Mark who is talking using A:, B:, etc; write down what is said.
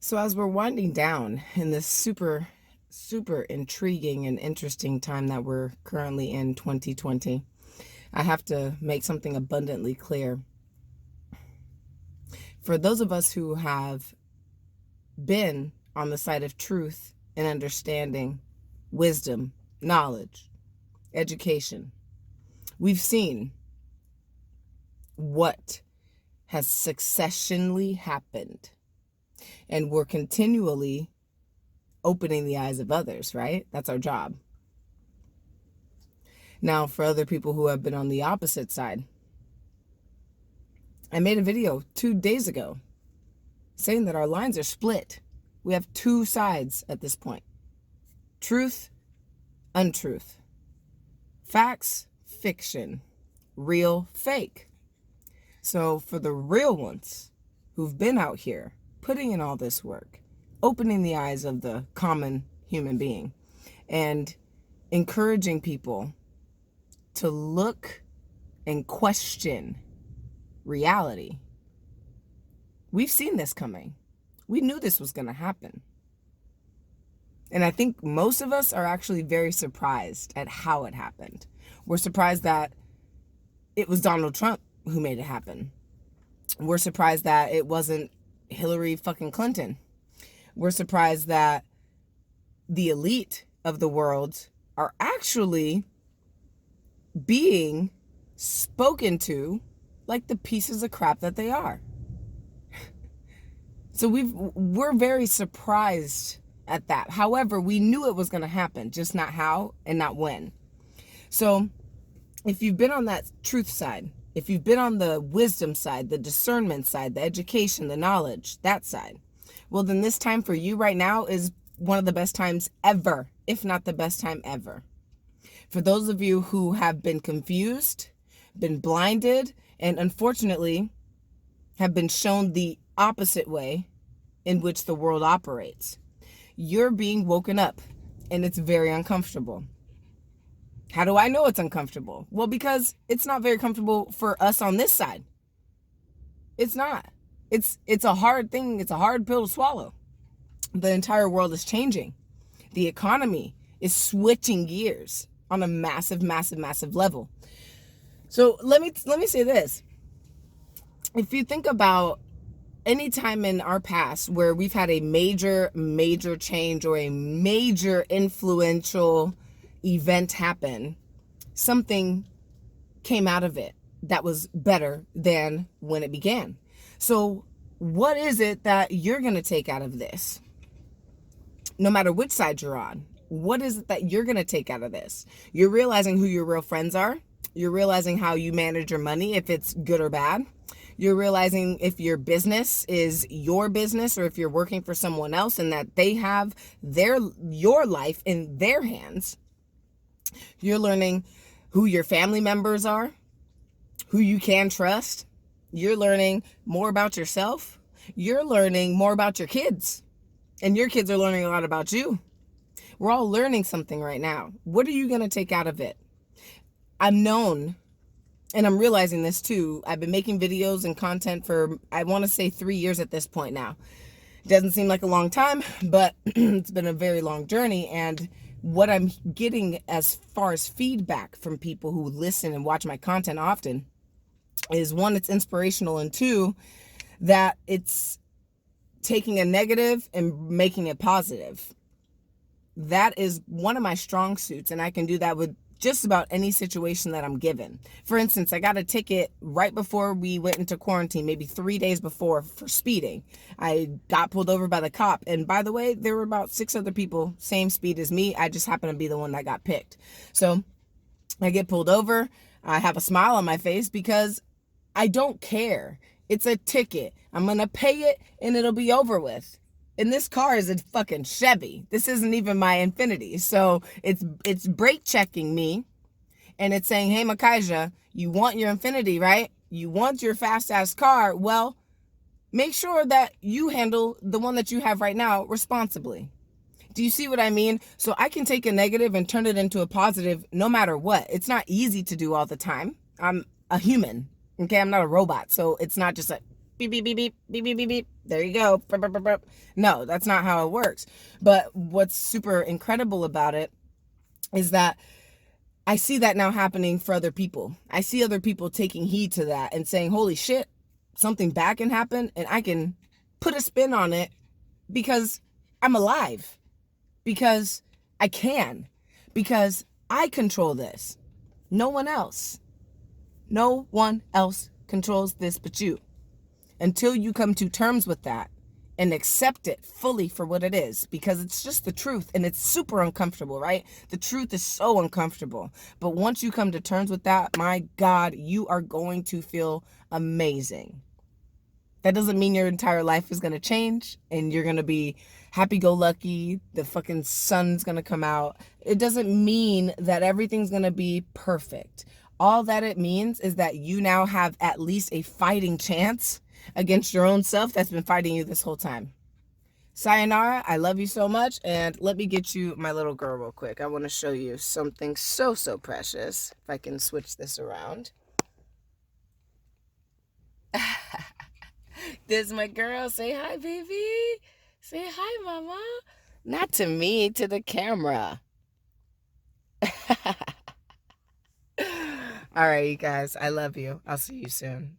A: So as we're winding down in this super, super intriguing and interesting time that we're currently in 2020, I have to make something abundantly clear. For those of us who have been on the side of truth and understanding, wisdom, knowledge, education, we've seen what has successionally happened. And we're continually opening the eyes of others, right? That's our job. Now, for other people who have been on the opposite side, I made a video 2 days ago saying that our lines are split. We have two sides at this point. Truth, untruth. Facts, fiction. Real, fake. So for the real ones who've been out here putting in all this work, opening the eyes of the common human being, and encouraging people to look and question reality. We've seen this coming. We knew this was going to happen. And I think most of us are actually very surprised at how it happened. We're surprised that it was Donald Trump who made it happen. We're surprised that it wasn't Hillary fucking Clinton. We're surprised that the elite of the world are actually being spoken to like the pieces of crap that they are. So we're very surprised at that. However, we knew it was going to happen, just not how and not when. So if you've been on that truth side, if you've been on the wisdom side, the discernment side, the education, the knowledge, that side, well, then this time for you right now is one of the best times ever, if not the best time ever. For those of you who have been confused, been blinded, and unfortunately have been shown the opposite way in which the world operates, you're being woken up, and it's very uncomfortable. How do I know it's uncomfortable? Well, because it's not very comfortable for us on this side. It's not. It's a hard thing. It's a hard pill to swallow. The entire world is changing. The economy is switching gears on a massive, massive, massive level. So let me say this. If you think about any time in our past where we've had a major, major change or a major influential event happen, something came out of it that was better than when it began. So what is it that you're going to take out of this? No matter which side you're on, what is it that you're going to take out of this? You're realizing who your real friends are. You're realizing how you manage your money, if it's good or bad. You're realizing if your business is your business or if you're working for someone else and that they have your life in their hands. You're learning who your family members are, who you can trust. You're learning more about yourself. You're learning more about your kids. And your kids are learning a lot about you. We're all learning something right now. What are you going to take out of it? I'm known, and I'm realizing this too. I've been making videos and content for, I want to say 3 years at this point now. It doesn't seem like a long time, but it's been a very long journey. And what I'm getting as far as feedback from people who listen and watch my content often is, one, it's inspirational, and two, that it's taking a negative and making it positive. That is one of my strong suits, and I can do that with just about any situation that I'm given. For instance, I got a ticket right before we went into quarantine, maybe 3 days before, for speeding. I got pulled over by the cop. And by the way, there were about 6 other people, same speed as me. I just happened to be the one that got picked. So I get pulled over. I have a smile on my face because I don't care. It's a ticket. I'm going to pay it and it'll be over with. And this car is a fucking Chevy. This isn't even my Infiniti. So it's brake checking me. And it's saying, hey, Makaiza, you want your Infiniti, right? You want your fast ass car. Well, make sure that you handle the one that you have right now responsibly. Do you see what I mean? So I can take a negative and turn it into a positive no matter what. It's not easy to do all the time. I'm a human. Okay, I'm not a robot. So it's not just beep, beep, beep, beep, beep, beep, beep, beep. There you go. Burp, burp, burp, burp. No, that's not how it works. But what's super incredible about it is that I see that now happening for other people. I see other people taking heed to that and saying, holy shit, something bad can happen and I can put a spin on it because I'm alive, because I can, because I control this. No one else. No one else controls this but you. Until you come to terms with that and accept it fully for what it is, because it's just the truth and it's super uncomfortable, right? The truth is so uncomfortable. But once you come to terms with that, my God, you are going to feel amazing. That doesn't mean your entire life is going to change and you're going to be happy-go-lucky, the fucking sun's going to come out. It doesn't mean that everything's going to be perfect. All that it means is that you now have at least a fighting chance against your own self that's been fighting you this whole time. Sayonara, I love you so much, and let me get you my little girl real quick. I want to show you something so, so precious. If I can switch this around. This is my girl. Say hi, baby. Say hi, mama. Not to me, to the camera. All right, you guys. I love you. I'll see you soon.